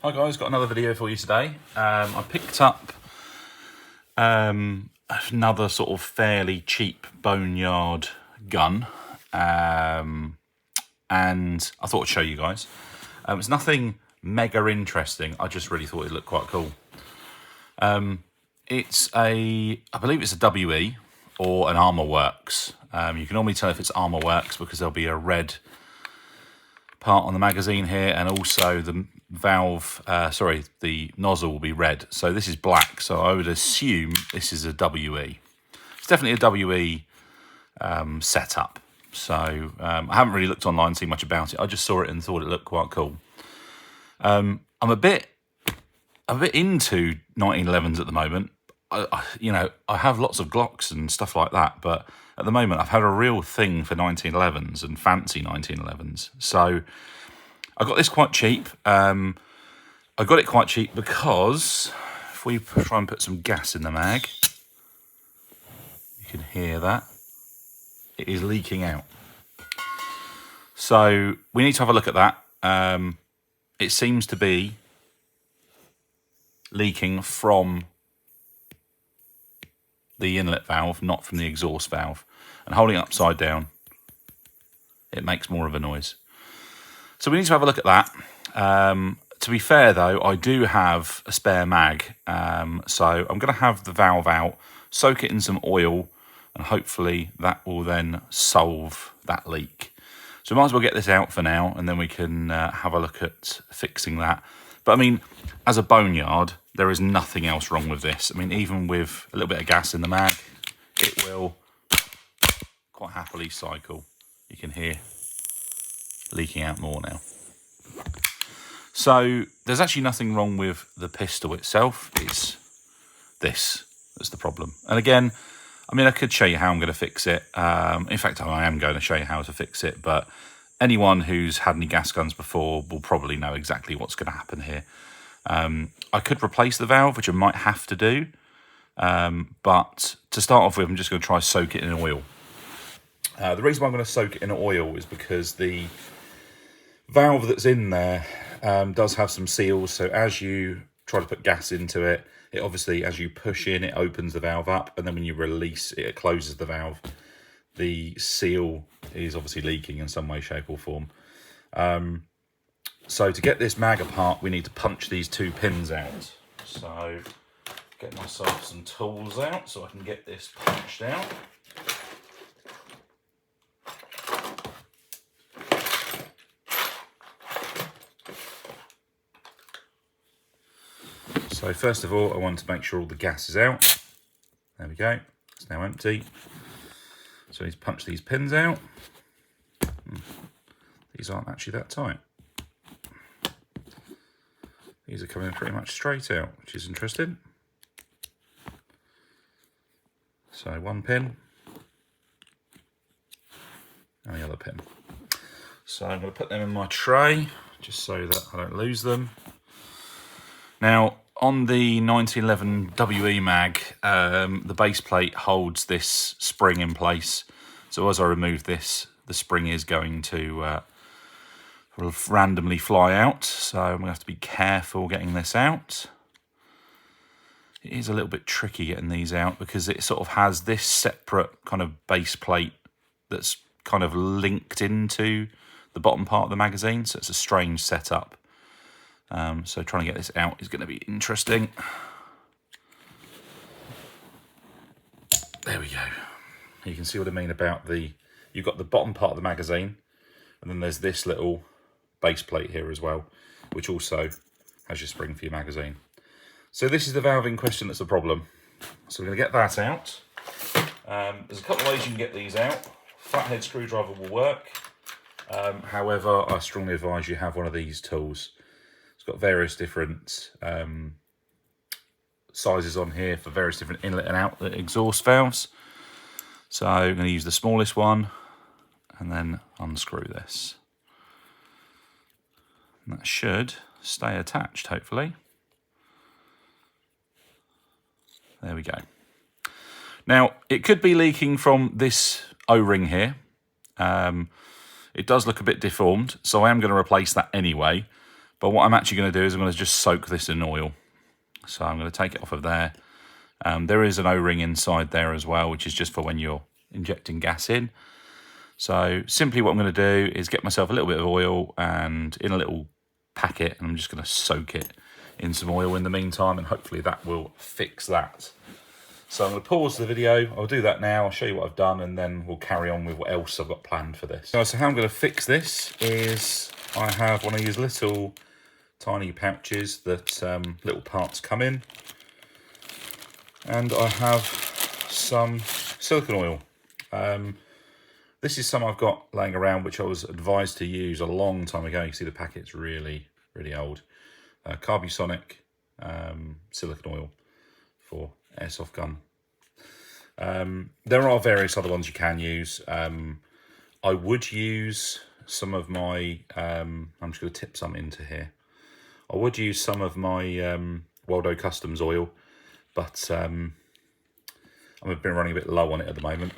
Hi guys, got another video for you today. I picked up another sort of fairly cheap boneyard gun, and I thought I'd show you guys. It's nothing mega interesting, I just really thought it looked quite cool. I believe it's a WE or an Armor Works. You can normally tell if it's Armor Works because there'll be a red part on the magazine here, and also the valve, the nozzle will be red. So this is black, so I would assume this is a WE. It's definitely a WE setup. So I haven't really looked online, seen much about it. I just saw it and thought it looked quite cool. I'm a bit into 1911s at the moment. I have lots of Glocks and stuff like that, but at the moment I've had a real thing for 1911s and fancy 1911s. So I got this quite cheap. I got it quite cheap because if we try and put some gas in the mag, you can hear that. It is leaking out. So we need to have a look at that. It seems to be leaking from the inlet valve, not from the exhaust valve. And holding it upside down, it makes more of a noise. So we need to have a look at that. To be fair though, I do have a spare mag. So I'm going to have the valve out, soak it in some oil, and hopefully that will then solve that leak. So we might as well get this out for now, and then we can have a look at fixing that. But I mean, as a boneyard, there is nothing else wrong with this. I mean, even with a little bit of gas in the mag, it will quite happily cycle. You can hear leaking out more now. So there's actually nothing wrong with the pistol itself. It's this that's the problem. And again, I mean, I could show you how I'm going to fix it. In fact, I am going to show you how to fix it, but anyone who's had any gas guns before will probably know exactly what's going to happen here. I could replace the valve, which I might have to do. But to start off with, I'm just going to try soak it in oil. The reason why I'm going to soak it in oil is because the valve that's in there does have some seals. So as you try to put gas into it, it obviously, as you push in, it opens the valve up. And then when you release it, it closes the valve. The seal is obviously leaking in some way, shape or form. So to get this mag apart, we need to punch these two pins out. So get myself some tools out so I can get this punched out. So first of all, I want to make sure all the gas is out. There we go. It's now empty. So I need to punch these pins out. These aren't actually that tight. These are coming pretty much straight out, which is interesting. So one pin and the other pin. So I'm going to put them in my tray just so that I don't lose them. Now, on the 1911 WE mag, the base plate holds this spring in place. So as I remove this, the spring is going to randomly fly out. So I'm going to have to be careful getting this out. It is a little bit tricky getting these out because it sort of has this separate kind of base plate that's kind of linked into the bottom part of the magazine. So it's a strange setup. So trying to get this out is going to be interesting. There we go. You can see what I mean about you've got the bottom part of the magazine, and then there's this little base plate here as well, which also has your spring for your magazine. So this is the valve in question that's the problem. So we're going to get that out. There's a couple of ways you can get these out. Flathead screwdriver will work. However, I strongly advise you have one of these tools. It's got various different sizes on here for various different inlet and outlet exhaust valves. So I'm going to use the smallest one and then unscrew this. And that should stay attached, hopefully. There we go. Now, it could be leaking from this O-ring here. It does look a bit deformed, so I am going to replace that anyway. But what I'm actually going to do is I'm going to just soak this in oil. So I'm going to take it off of there. There is an O-ring inside there as well, which is just for when you're injecting gas in. So simply what I'm going to do is get myself a little bit of oil and in a little packet, and I'm just going to soak it in some oil in the meantime, and hopefully that will fix that. So I'm going to pause the video. I'll do that now. I'll show you what I've done, and then we'll carry on with what else I've got planned for this. So how I'm going to fix this is I have one of these little tiny pouches that little parts come in, and I have some silicone oil. This is some I've got laying around, which I was advised to use a long time ago. You can see the packet's really, really old. Carbusonic silicone oil for airsoft gun. There are various other ones you can use. I would use some of my, I'm just going to tip some into here. I would use some of my Waldo Customs oil, but I've been running a bit low on it at the moment.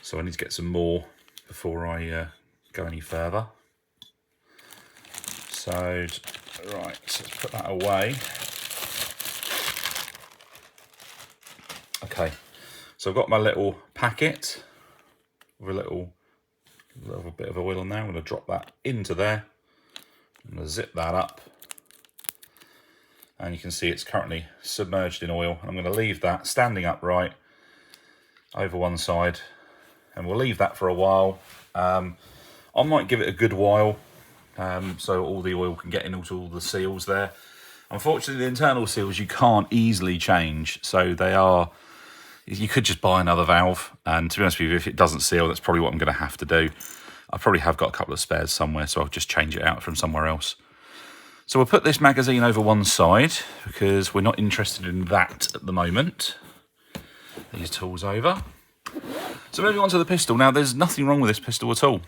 So I need to get some more before I go any further. So, right, let's put that away. Okay, so I've got my little packet with a little bit of oil in there. I'm going to drop that into there. I'm going to zip that up. And you can see it's currently submerged in oil. I'm going to leave that standing upright over one side, and we'll leave that for a while. I might give it a good while so all the oil can get into all the seals there. Unfortunately, the internal seals you can't easily change, so they are, you could just buy another valve, and to be honest with you, if it doesn't seal, that's probably what I'm going to have to do. I probably have got a couple of spares somewhere, so I'll just change it out from somewhere else. So we'll put this magazine over one side because we're not interested in that at the moment. These tools over. So moving on to the pistol. Now, there's nothing wrong with this pistol at all.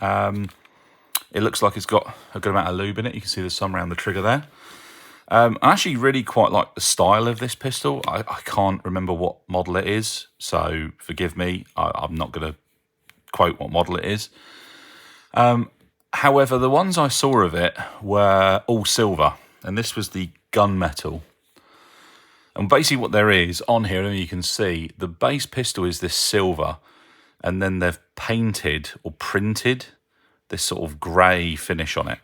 It looks like it's got a good amount of lube in it. You can see there's some around the trigger there. I actually really quite like the style of this pistol. I can't remember what model it is, so forgive me. I'm not going to quote what model it is. However, the ones I saw of it were all silver, and this was the gunmetal. And basically what there is on here, and you can see, the base pistol is this silver, and then they've painted or printed this sort of grey finish on it,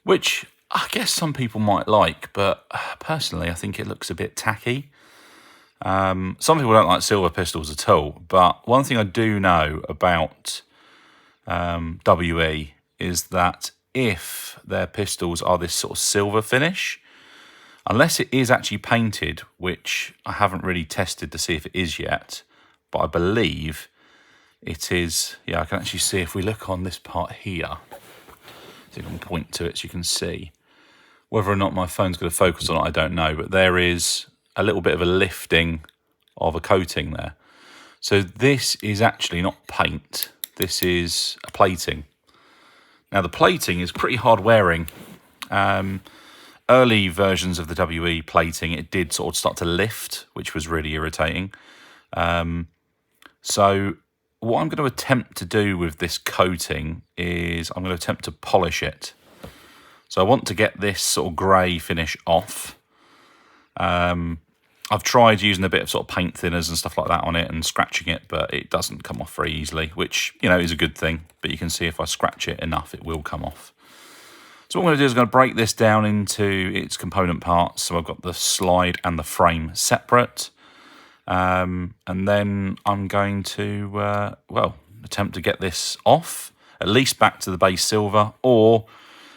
which I guess some people might like, but personally I think it looks a bit tacky. Some people don't like silver pistols at all, but one thing I do know about WE is that if their pistols are this sort of silver finish, unless it is actually painted, which I haven't really tested to see if it is yet, but I believe it is. Yeah, I can actually see if we look on this part here. So I can point to it so you can see. Whether or not my phone's going to focus on it, I don't know, but there is a little bit of a lifting of a coating there. So this is actually not paint. This is a plating. Now, the plating is pretty hard wearing. Early versions of the WE plating, it did sort of start to lift, which was really irritating. So what I'm going to attempt to do with this coating is I'm going to attempt to polish it. So I want to get this sort of grey finish off. I've tried using a bit of sort of paint thinners and stuff like that on it and scratching it, but it doesn't come off very easily, which, you know, is a good thing. But you can see if I scratch it enough, it will come off. So what I'm going to do is I'm going to break this down into its component parts. So I've got the slide and the frame separate. And then I'm going to, well, attempt to get this off, at least back to the base silver, or,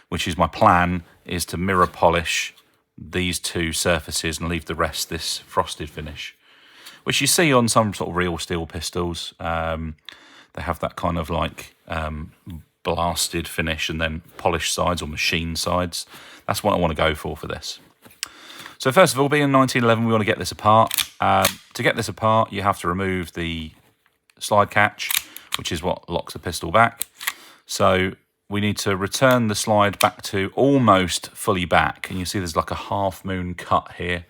which is my plan, is to mirror polish these two surfaces and leave the rest this frosted finish, which you see on some sort of real steel pistols. They have that kind of like blasted finish and then polished sides or machine sides. That's what I want to go for this. So first of all, being 1911, we want to get this apart. To get this apart, you have to remove the slide catch, which is what locks the pistol back. So we need to return the slide back to almost fully back. And you see there's like a half moon cut here.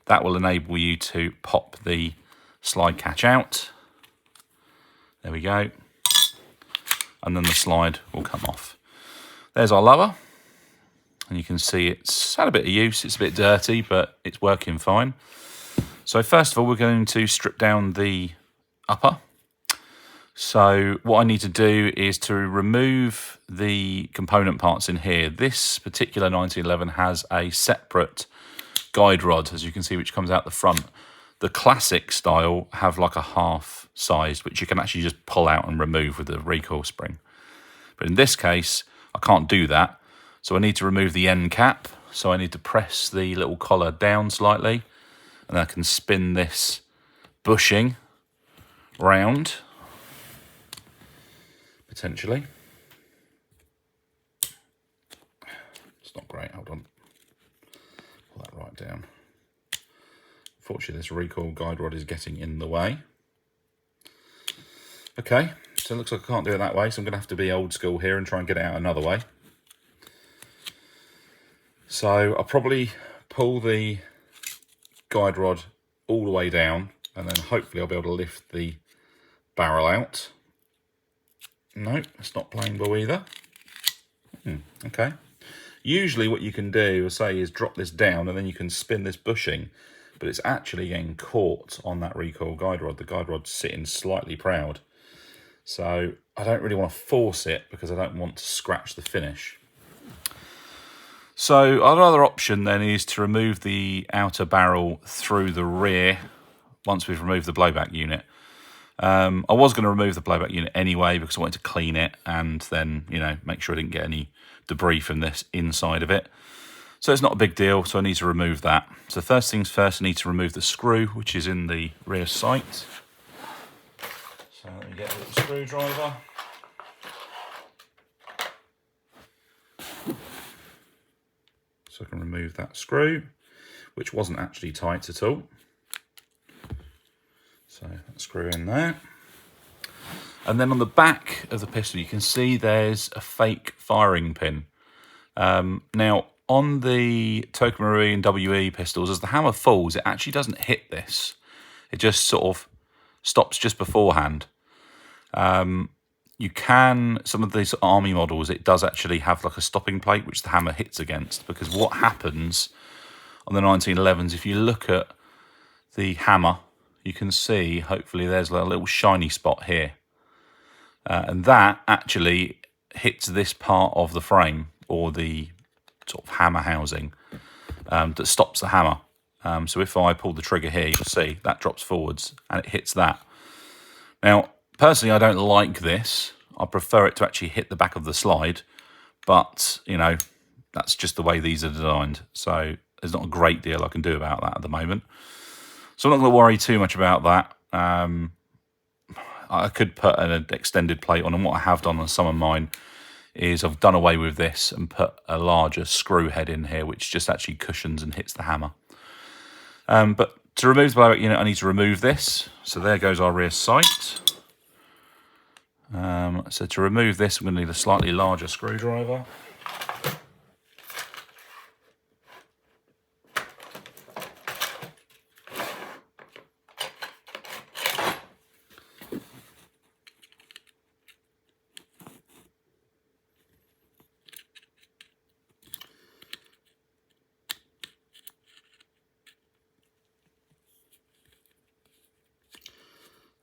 That will enable you to pop the slide catch out. There we go. And then the slide will come off. There's our lower. And you can see it's had a bit of use. It's a bit dirty, but it's working fine. So first of all, we're going to strip down the upper. So what I need to do is to remove the component parts in here. This particular 1911 has a separate guide rod, as you can see, which comes out the front. The classic style have like a half sized, which you can actually just pull out and remove with the recoil spring. But in this case, I can't do that. So I need to remove the end cap. So I need to press the little collar down slightly, and I can spin this bushing round, potentially. It's not great, hold on. Pull that right down. Unfortunately, this recoil guide rod is getting in the way. Okay, so it looks like I can't do it that way, so I'm gonna have to be old school here and try and get it out another way. So I'll probably pull the guide rod all the way down, and then hopefully I'll be able to lift the barrel out. No, it's not playing ball either. Okay. Usually what you can do, I say, is drop this down and then you can spin this bushing, but it's actually getting caught on that recoil guide rod. The guide rod's sitting slightly proud. So I don't really want to force it because I don't want to scratch the finish. So another option then is to remove the outer barrel through the rear once we've removed the blowback unit. I was going to remove the blowback unit anyway because I wanted to clean it and then, you know, make sure I didn't get any debris from this inside of it. So it's not a big deal, so I need to remove that. So first things first, I need to remove the screw, which is in the rear sight. So let me get a little screwdriver. So I can remove that screw, which wasn't actually tight at all. So that screw in there. And then on the back of the pistol, you can see there's a fake firing pin. Now, on the Toka Marine WE pistols, as the hammer falls, it actually doesn't hit this. It just sort of stops just beforehand. You can, some of these army models, it does actually have like a stopping plate which the hammer hits against, because what happens on the 1911s, if you look at the hammer, you can see, hopefully there's a little shiny spot here. And that actually hits this part of the frame, or the sort of hammer housing that stops the hammer. So if I pull the trigger here, you'll see that drops forwards and it hits that. Now, personally, I don't like this. I prefer it to actually hit the back of the slide, but, you know, that's just the way these are designed. So there's not a great deal I can do about that at the moment. So I'm not going to worry too much about that. I could put an extended plate on, and what I have done on some of mine is I've done away with this and put a larger screw head in here, which just actually cushions and hits the hammer. But to remove the blowback unit, I need to remove this. So there goes our rear sight. So to remove this, I'm going to need a slightly larger screwdriver.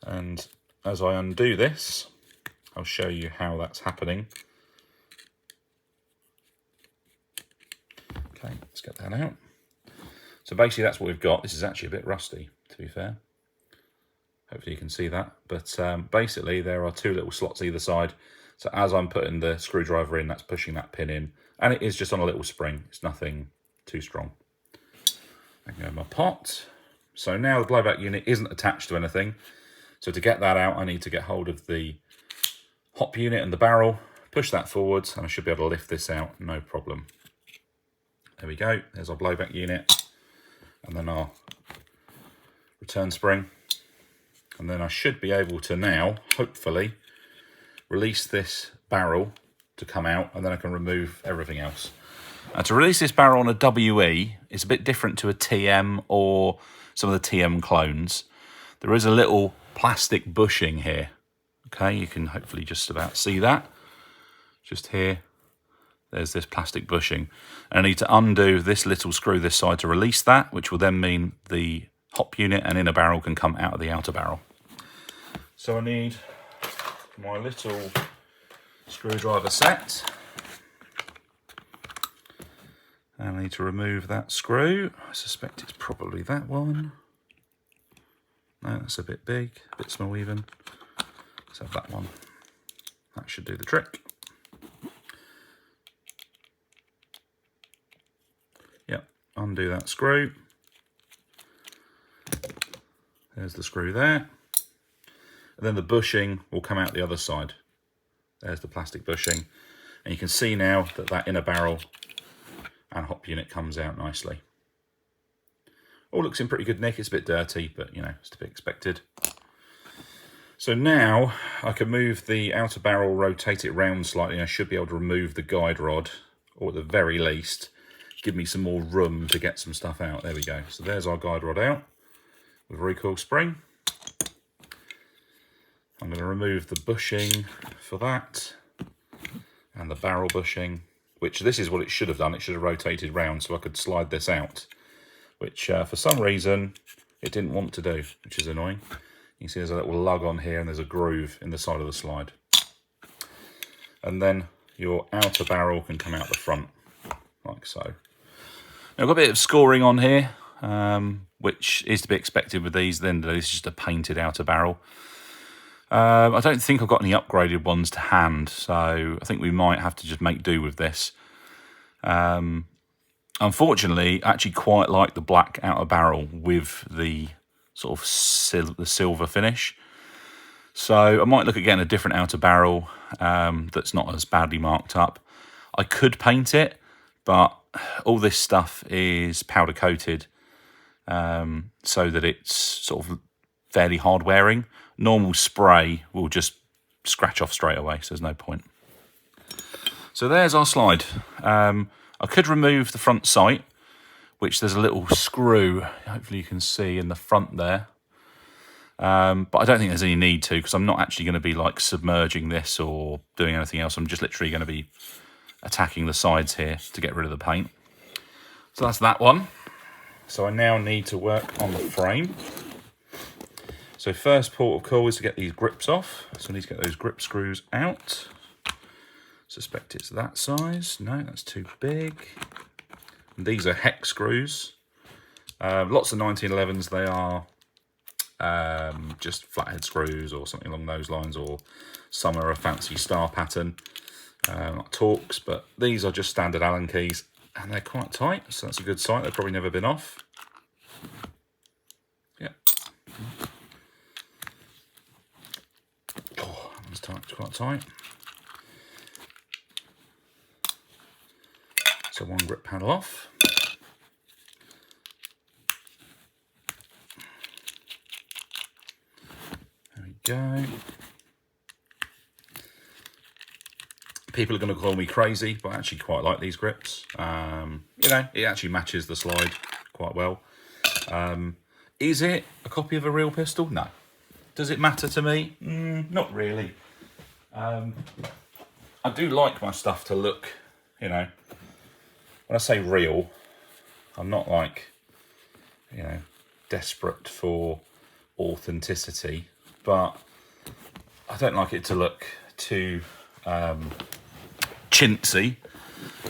And as I undo this, I'll show you how that's happening. Okay, let's get that out. So basically that's what we've got. This is actually a bit rusty, to be fair. Hopefully you can see that. But basically there are two little slots either side. So as I'm putting the screwdriver in, that's pushing that pin in. And it is just on a little spring. It's nothing too strong. I can go in my pot. So now the blowback unit isn't attached to anything. So to get that out, I need to get hold of the hop unit and the barrel, push that forwards, and I should be able to lift this out, no problem. There we go, there's our blowback unit, and then our return spring. And then I should be able to now, hopefully, release this barrel to come out, and then I can remove everything else. Now, to release this barrel on a WE, it's a bit different to a TM or some of the TM clones. There is a little plastic bushing here. Okay, you can hopefully just about see that. Just here, there's this plastic bushing. And I need to undo this little screw this side to release that, which will then mean the hop unit and inner barrel can come out of the outer barrel. So I need my little screwdriver set. And I need to remove that screw. I suspect it's probably that one. No, that's a bit big, a bit small even. Let's have that one. That should do the trick. Yep, undo that screw. There's the screw there. And then the bushing will come out the other side. There's the plastic bushing. And you can see now that that inner barrel and hop unit comes out nicely. All looks in pretty good nick. It's a bit dirty, but you know, it's to be expected. So now I can move the outer barrel, rotate it round slightly, and I should be able to remove the guide rod, or at the very least, give me some more room to get some stuff out. There we go. So there's our guide rod out with recoil spring. I'm going to remove the bushing for that and the barrel bushing, which this is what it should have done. It should have rotated round so I could slide this out, which for some reason it didn't want to do, which is annoying. You can see there's a little lug on here and there's a groove in the side of the slide. And then your outer barrel can come out the front, like so. Now I've got a bit of scoring on here, which is to be expected with these. Then this is just a painted outer barrel. I don't think I've got any upgraded ones to hand, so I think we might have to just make do with this. Unfortunately, I actually quite like the black outer barrel with the sort of the silver finish. So I might look at getting a different outer barrel that's not as badly marked up. I could paint it, but all this stuff is powder coated so that it's sort of fairly hard wearing. Normal spray will just scratch off straight away, so there's no point. So there's our slide. I could remove the front sight, which there's a little screw, hopefully you can see in the front there. But I don't think there's any need to, because I'm not actually going to be like submerging this or doing anything else. I'm just literally going to be attacking the sides here to get rid of the paint. So that's that one. So I now need to work on the frame. So first port of call is to get these grips off. So I need to get those grip screws out. Suspect it's that size. No, that's too big. And these are hex screws. Lots of 1911s, they are just flathead screws or something along those lines, or some are a fancy star pattern, like Torx, but these are just standard Allen keys and they're quite tight, so that's a good sign. They've probably never been off. Yeah. Oh, that one's tight, it's quite tight. So one grip panel off. There we go. People are going to call me crazy, but I actually quite like these grips. You know, it actually matches the slide quite well. Is it a copy of a real pistol? No. Does it matter to me? Not really. I do like my stuff to look, you know, when I say real, I'm not like, you know, desperate for authenticity, but I don't like it to look too chintzy,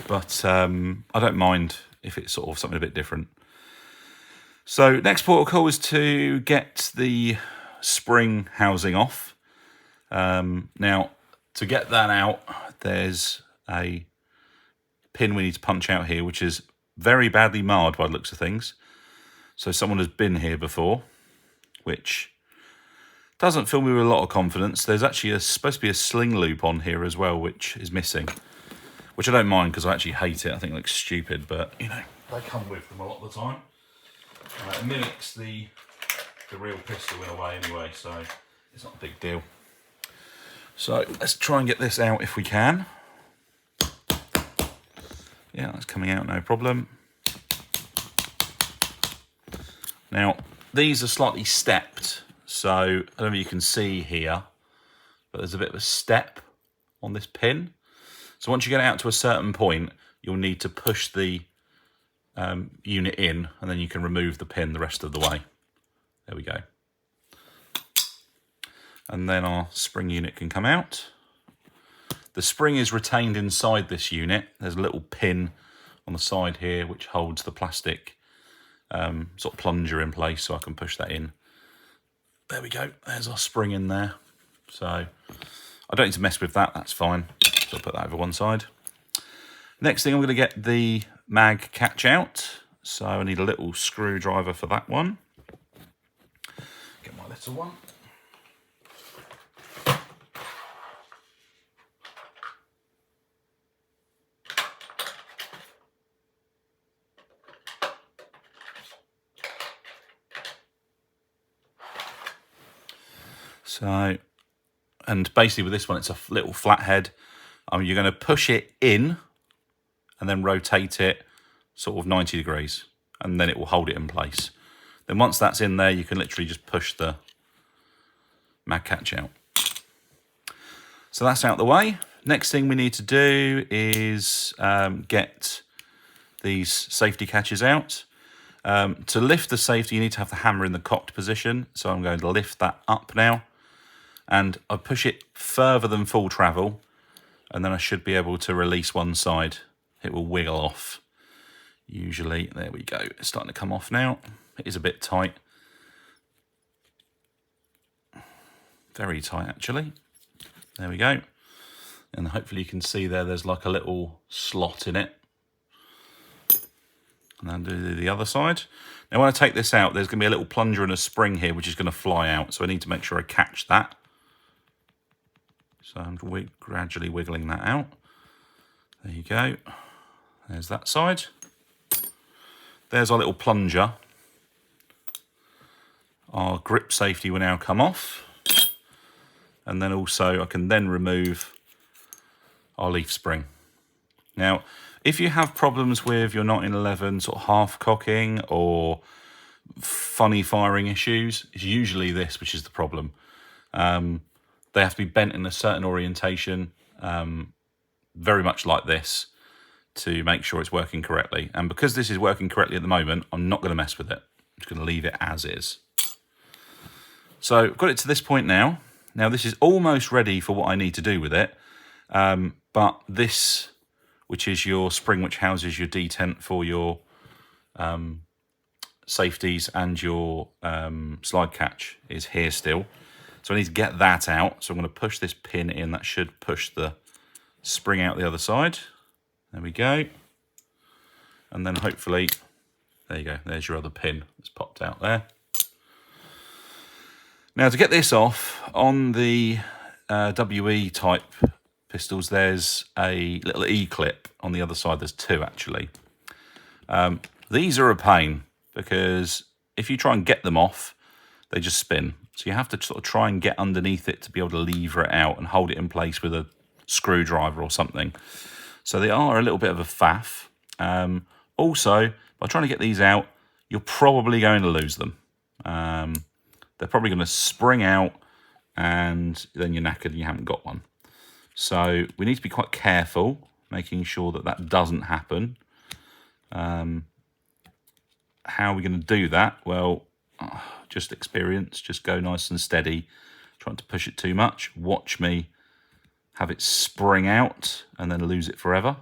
but I don't mind if it's sort of something a bit different. So next port of call is to get the spring housing off. Now, to get that out, there's a pin we need to punch out here, which is very badly marred by the looks of things. So someone has been here before, which doesn't fill me with a lot of confidence. There's actually supposed to be a sling loop on here as well, which is missing, which I don't mind because I actually hate it. I think it looks stupid, but you know, they come with them a lot of the time. It mimics the real pistol in a way anyway, so it's not a big deal. So let's try and get this out if we can. Yeah, that's coming out, no problem. Now, these are slightly stepped, so I don't know if you can see here, but there's a bit of a step on this pin. So once you get out to a certain point, you'll need to push the unit in, and then you can remove the pin the rest of the way. There we go. And then our spring unit can come out. The spring is retained inside this unit. There's a little pin on the side here which holds the plastic sort of plunger in place, so I can push that in. There we go. There's our spring in there. So I don't need to mess with that. That's fine. So I'll put that over one side. Next thing, I'm going to get the mag catch out. So I need a little screwdriver for that one. Get my little one. So, and basically with this one, it's a little flathead. You're going to push it in and then rotate it sort of 90 degrees, and then it will hold it in place. Then once that's in there, you can literally just push the mag catch out. So that's out the way. Next thing we need to do is get these safety catches out. To lift the safety, you need to have the hammer in the cocked position. So I'm going to lift that up now. And I push it further than full travel, and then I should be able to release one side. It will wiggle off. Usually, there we go. It's starting to come off now. It is a bit tight. Very tight, actually. There we go. And hopefully you can see there's like a little slot in it. And then do the other side. Now when I take this out, there's going to be a little plunger and a spring here, which is going to fly out. So I need to make sure I catch that. So I'm gradually wiggling that out. There you go. There's that side. There's our little plunger. Our grip safety will now come off. And then also I can then remove our leaf spring. Now, if you have problems with your 1911 sort of half cocking or funny firing issues, it's usually this which is the problem. They have to be bent in a certain orientation, very much like this, to make sure it's working correctly. And because this is working correctly at the moment, I'm not going to mess with it. I'm just going to leave it as is. So I've got it to this point now. Now this is almost ready for what I need to do with it. But this, which is your spring which houses your detent for your safeties and your slide catch, is here still. So I need to get that out. So I'm going to push this pin in. That should push the spring out the other side. There we go. And then hopefully, there you go. There's your other pin that's popped out there. Now to get this off, on the WE type pistols, there's a little E-clip on the other side. There's two actually. These are a pain because if you try and get them off, they just spin. So you have to sort of try and get underneath it to be able to lever it out and hold it in place with a screwdriver or something. So they are a little bit of a faff. Also, by trying to get these out, you're probably going to lose them. They're probably going to spring out and then you're knackered and you haven't got one. So we need to be quite careful, making sure that that doesn't happen. How are we going to do that? Well, just experience, just go nice and steady. Trying to push it too much. Watch me have it spring out and then lose it forever,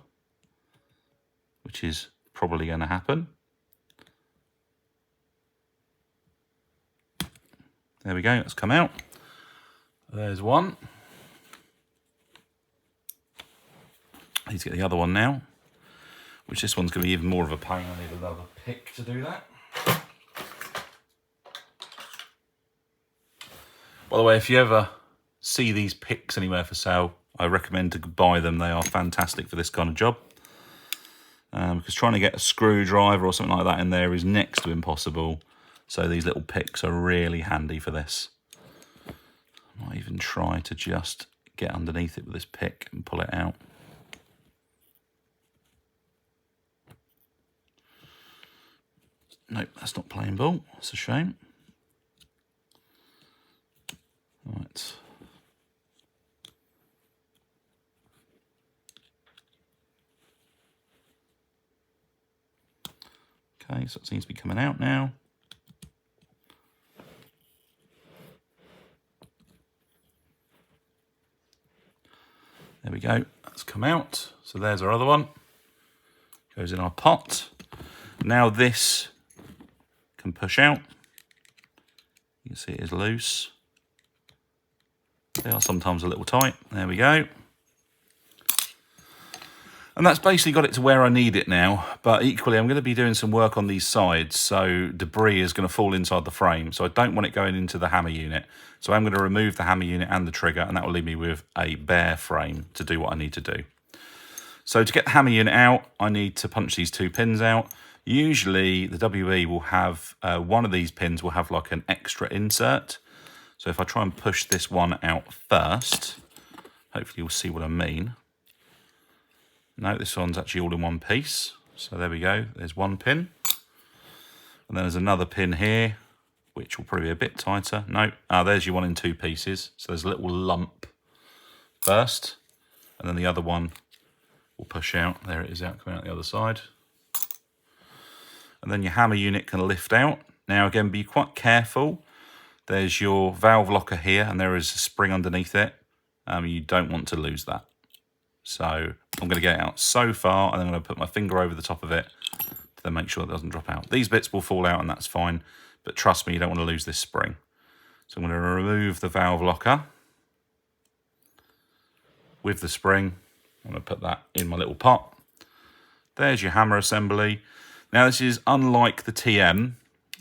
which is probably going to happen. There we go, it's come out. There's one. I need to get the other one now, which this one's going to be even more of a pain. I need another pick to do that. By the way, if you ever see these picks anywhere for sale, I recommend to buy them. They are fantastic for this kind of job. Because trying to get a screwdriver or something like that in there is next to impossible. So these little picks are really handy for this. I might even try to just get underneath it with this pick and pull it out. Nope, that's not playing ball. That's a shame. Right. Okay, so it seems to be coming out now. There we go, that's come out. So there's our other one. Goes in our pot. Now this can push out. You can see it is loose. They are sometimes a little tight. There we go. And that's basically got it to where I need it now, but equally I'm going to be doing some work on these sides, so debris is going to fall inside the frame, so I don't want it going into the hammer unit. So I'm going to remove the hammer unit and the trigger, and that will leave me with a bare frame to do what I need to do. So to get the hammer unit out, I need to punch these 2 pins out. Usually the WE will have, one of these pins will have like an extra insert. So if I try and push this one out first, hopefully you'll see what I mean. No, this one's actually all in one piece. So there we go, there's one pin. And then there's another pin here, which will probably be a bit tighter. No, there's your one in 2 pieces. So there's a little lump first, and then the other one will push out. There it is out, coming out the other side. And then your hammer unit can lift out. Now again, be quite careful. There's your valve locker here, and there is a spring underneath it. You don't want to lose that. So I'm going to get it out so far, and then I'm going to put my finger over the top of it to then make sure it doesn't drop out. These bits will fall out, and that's fine, but trust me, you don't want to lose this spring. So I'm going to remove the valve locker with the spring. I'm going to put that in my little pot. There's your hammer assembly. Now this is unlike the TM.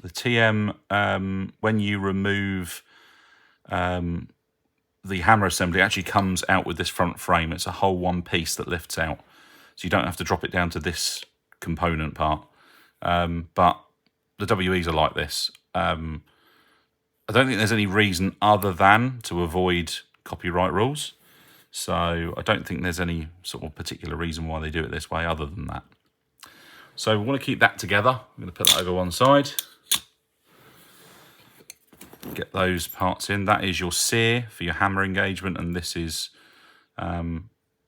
The TM, when you remove the hammer assembly, actually comes out with this front frame. It's a whole one piece that lifts out. So you don't have to drop it down to this component part. But the WEs are like this. I don't think there's any reason other than to avoid copyright rules. So I don't think there's any sort of particular reason why they do it this way other than that. So we want to keep that together. I'm going to put that over one side. Get those parts in. That is your sear for your hammer engagement, and this is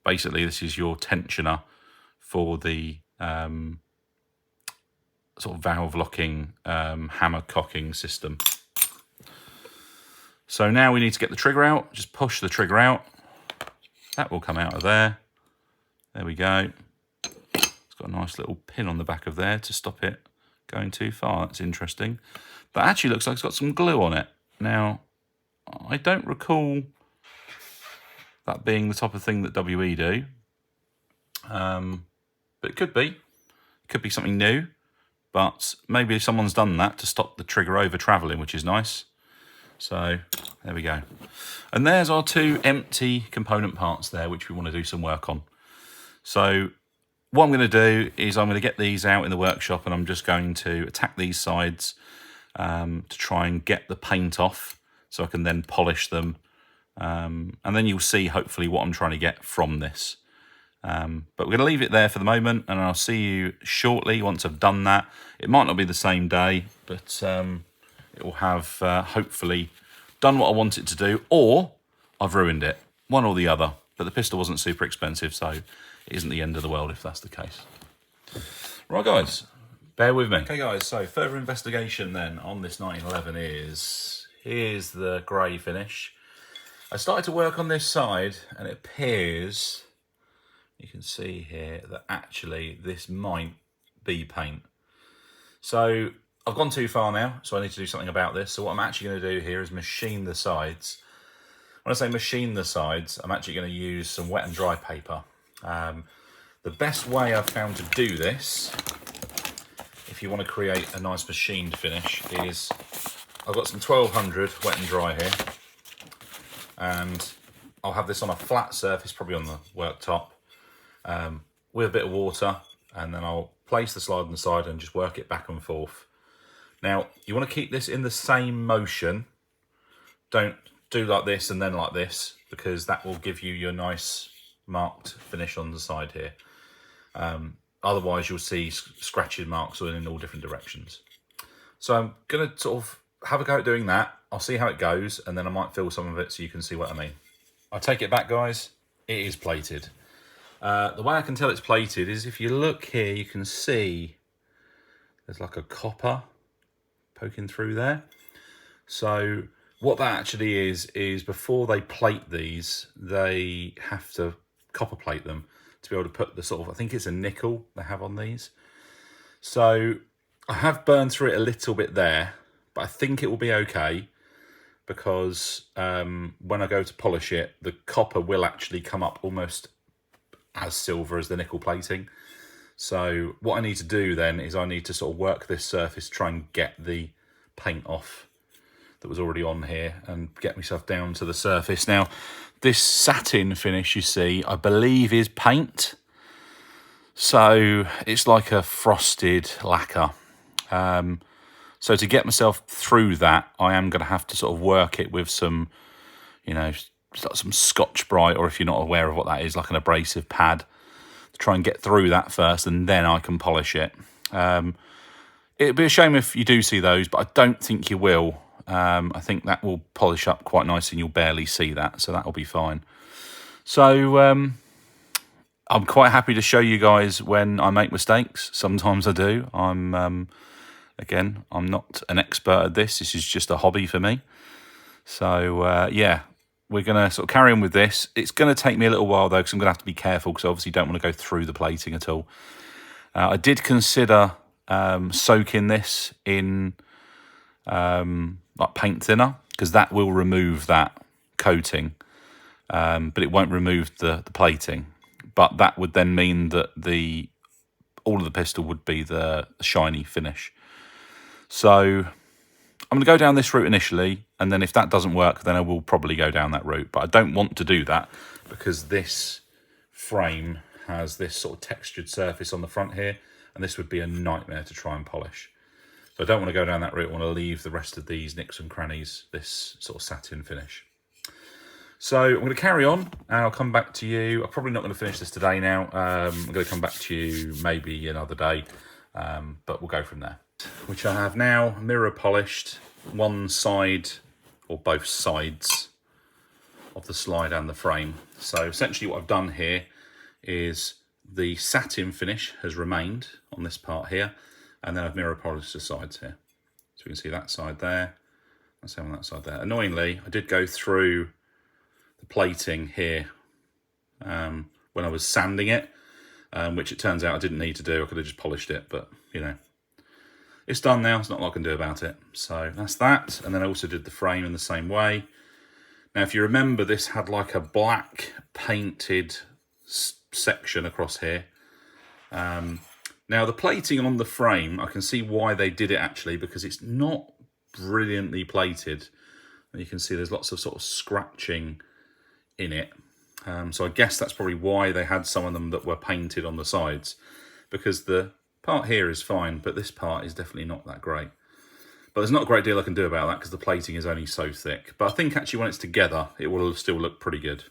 basically this is your tensioner for the sort of valve locking hammer cocking system. So now we need to get the trigger out. Just push the trigger out. That will come out of there. There we go. It's got a nice little pin on the back of there to stop it going too far. That's interesting. That actually looks like it's got some glue on it. Now, I don't recall that being the type of thing that WE do. But it could be. It could be something new. But maybe someone's done that to stop the trigger over travelling, which is nice. So, there we go. And there's our 2 empty component parts there, which we want to do some work on. So, what I'm going to do is I'm going to get these out in the workshop, and I'm just going to attack these sides to try and get the paint off so I can then polish them. And then you'll see hopefully what I'm trying to get from this. But we're going to leave it there for the moment, and I'll see you shortly once I've done that. It might not be the same day, but it will have hopefully done what I want it to do, or I've ruined it. One or the other. But the pistol wasn't super expensive, so it isn't the end of the world if that's the case. Right, guys, bear with me. Okay, guys, so further investigation then on this 1911 is, here's the grey finish. I started to work on this side, and it appears, you can see here, that actually this might be paint. So I've gone too far now, so I need to do something about this. So what I'm actually going to do here is machine the sides. When I say machine the sides, I'm actually going to use some wet and dry paper. The best way I've found to do this, if you want to create a nice machined finish, is I've got some 1200 wet and dry here, and I'll have this on a flat surface, probably on the worktop, with a bit of water, and then I'll place the slide on the side and just work it back and forth. Now, you want to keep this in the same motion. Don't do like this and then like this, because that will give you your nice marked finish on the side here. Otherwise, you'll see scratching marks in all different directions. So I'm going to sort of have a go at doing that. I'll see how it goes, and then I might fill some of it so you can see what I mean. I take it back, guys. It is plated. The way I can tell it's plated is if you look here, you can see there's like a copper poking through there. So what that actually is before they plate these, they have to copper plate them to be able to put the sort of, I think it's a nickel they have on these. So I have burned through it a little bit there, but I think it will be okay because when I go to polish it, the copper will actually come up almost as silver as the nickel plating. So what I need to do then is I need to sort of work this surface, try and get the paint off that was already on here and get myself down to the surface. Now, this satin finish you see, I believe is paint. So it's like a frosted lacquer. So to get myself through that, I am going to have to sort of work it with some, you know, some Scotch-Brite, or if you're not aware of what that is, like an abrasive pad, to try and get through that first, and then I can polish it. It'd be a shame if you do see those, but I don't think you will. I think that will polish up quite nicely and you'll barely see that, so that'll be fine. So I'm quite happy to show you guys when I make mistakes. Sometimes I do. Again, I'm not an expert at this. This is just a hobby for me. So yeah, we're going to sort of carry on with this. It's going to take me a little while though, because I'm going to have to be careful, because I obviously don't want to go through the plating at all. I did consider soaking this in like paint thinner, because that will remove that coating, but it won't remove the plating. But that would then mean that all of the pistol would be the shiny finish. So I'm going to go down this route initially, and then if that doesn't work, then I will probably go down that route. But I don't want to do that because this frame has this sort of textured surface on the front here, and this would be a nightmare to try and polish. So I don't want to go down that route. I want to leave the rest of these nicks and crannies this sort of satin finish. So I'm going to carry on and I'll come back to you. I'm probably not going to finish this today now. I'm going to come back to you maybe another day, but we'll go from there. Which I have now mirror polished one side or both sides of the slide and the frame. So essentially what I've done here is the satin finish has remained on this part here, and then I've mirror polished the sides here. So we can see that side there, and same on that side there. Annoyingly, I did go through the plating here when I was sanding it, which it turns out I didn't need to do. I could have just polished it, but you know, it's done now. It's not a lot I can do about it. So that's that. And then I also did the frame in the same way. Now, if you remember, this had like a black painted section across here. Now, the plating on the frame, I can see why they did it actually, because it's not brilliantly plated. And you can see there's lots of sort of scratching in it. So I guess that's probably why they had some of them that were painted on the sides, because the part here is fine, but this part is definitely not that great. But there's not a great deal I can do about that because the plating is only so thick. But I think actually when it's together, it will still look pretty good.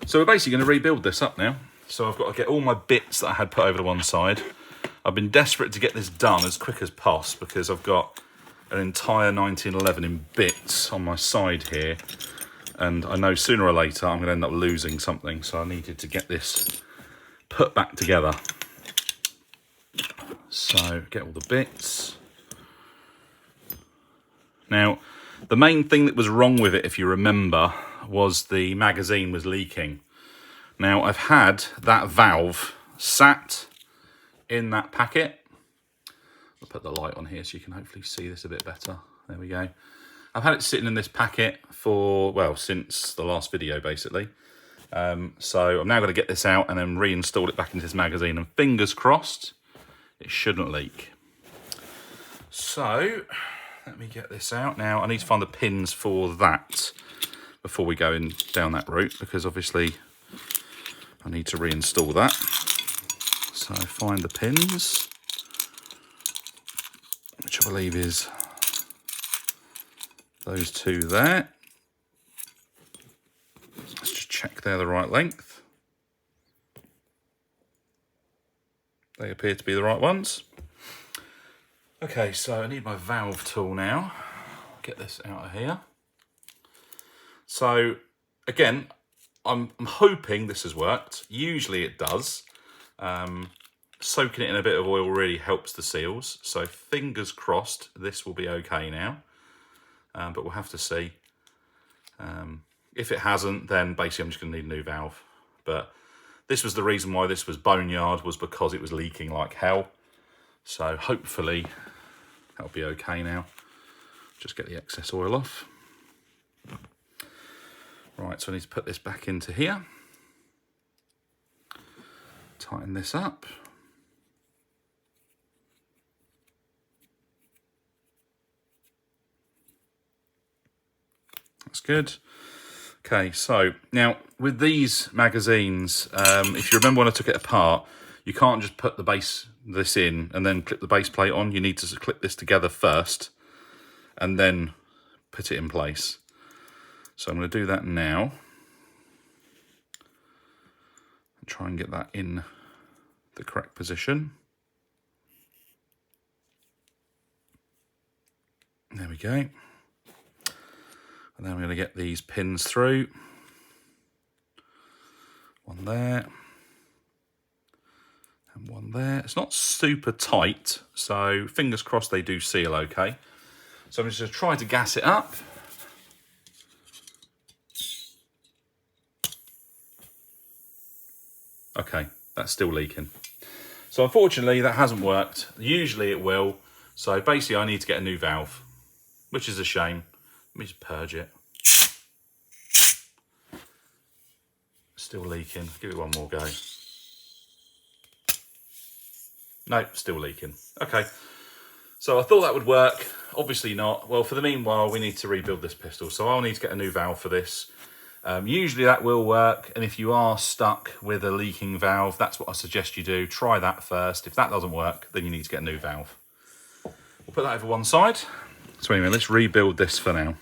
So we're basically going to rebuild this up now. So I've got to get all my bits that I had put over to one side. I've been desperate to get this done as quick as possible because I've got an entire 1911 in bits on my side here. And I know sooner or later I'm going to end up losing something. So I needed to get this put back together. So get all the bits. Now, the main thing that was wrong with it, if you remember, was the magazine was leaking. Now, I've had that valve sat in that packet. I'll put the light on here so you can hopefully see this a bit better. There we go. I've had it sitting in this packet for, well, since the last video, basically. So I'm now going to get this out and then reinstall it back into this magazine. And fingers crossed, it shouldn't leak. So let me get this out. Now, I need to find the pins for that before we go in down that route, because obviously I need to reinstall that. So find the pins, which I believe is those two there. Let's just check they're the right length. They appear to be the right ones. Okay, so I need my valve tool now. Get this out of here. So again, I'm hoping this has worked. Usually it does. soaking it in a bit of oil really helps the seals. So fingers crossed this will be okay now. But we'll have to see. If it hasn't, then basically I'm just going to need a new valve. But this was the reason why this was boneyard, was because it was leaking like hell. So hopefully that'll be okay now. Just get the excess oil off. Right, so I need to put this back into here. Tighten this up. That's good. Okay, so now with these magazines, if you remember when I took it apart, you can't just put this in and then clip the base plate on. You need to clip this together first and then put it in place. So I'm going to do that now. And try and get that in the correct position. There we go. And then we're going to get these pins through. One there. And one there. It's not super tight, so fingers crossed they do seal okay. So I'm just going to try to gas it up. Okay, that's still leaking. So unfortunately that hasn't worked. Usually it will. So basically I need to get a new valve, which is a shame. Let me just purge it. Still leaking. Give it one more go. No, still leaking. Okay. So I thought that would work. Obviously not. Well, for the meanwhile, we need to rebuild this pistol. So I'll need to get a new valve for this. Usually that will work. And if you are stuck with a leaking valve, that's what I suggest you do. Try that first. If that doesn't work, then you need to get a new valve. We'll put that over one side. So anyway, let's rebuild this for now.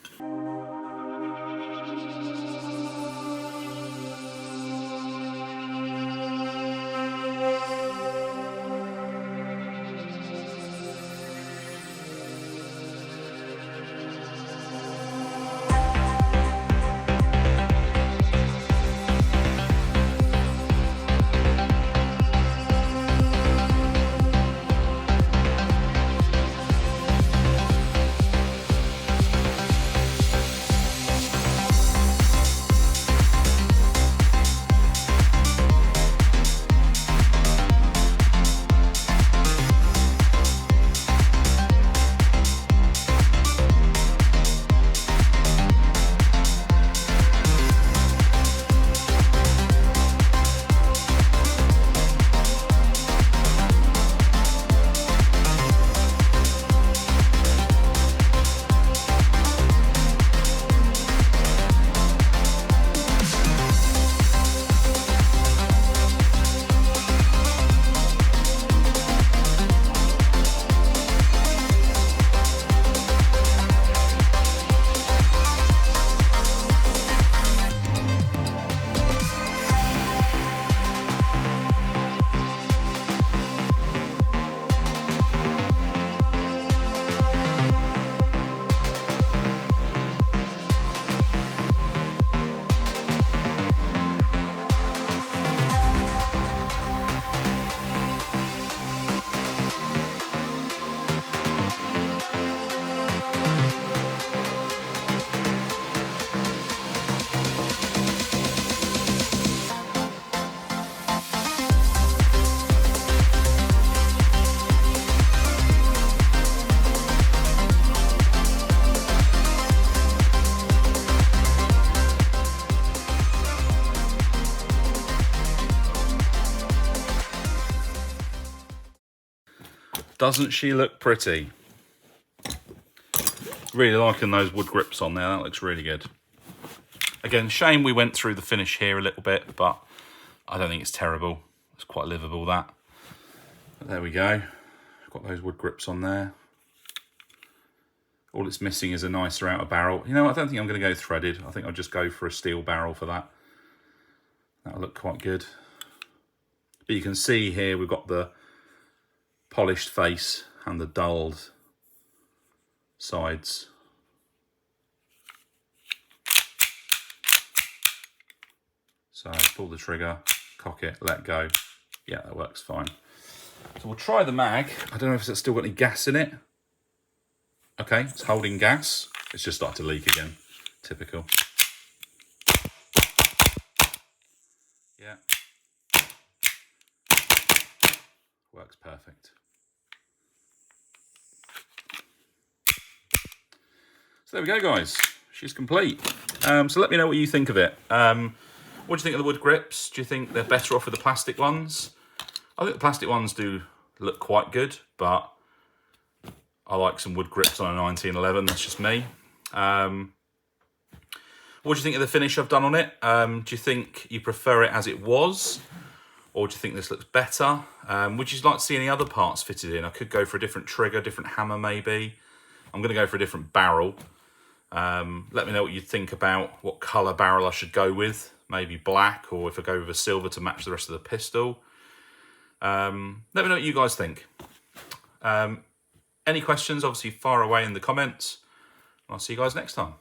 Doesn't she look pretty? Really liking those wood grips on there. That looks really good. Again, shame we went through the finish here a little bit, but I don't think it's terrible. It's quite livable, that. But there we go. Got those wood grips on there. All it's missing is a nicer outer barrel. You know, I don't think I'm going to go threaded. I think I'll just go for a steel barrel for that. That'll look quite good. But you can see here we've got the polished face and the dulled sides. So pull the trigger, cock it, let go. Yeah, that works fine. So we'll try the mag. I don't know if it's still got any gas in it. Okay, it's holding gas. It's just started to leak again. Typical. Yeah. Works perfect. So there we go, guys. She's complete. So let me know what you think of it. What do you think of the wood grips? Do you think they're better off with the plastic ones? I think the plastic ones do look quite good, but I like some wood grips on a 1911. That's just me. What do you think of the finish I've done on it? Do you think you prefer it as it was? Or do you think this looks better? Would you like to see any other parts fitted in? I could go for a different trigger, different hammer maybe. I'm going to go for a different barrel. Let me know what you think about what colour barrel I should go with. Maybe black, or if I go with a silver to match the rest of the pistol. Let me know what you guys think. Any questions, obviously fire away in the comments. I'll see you guys next time.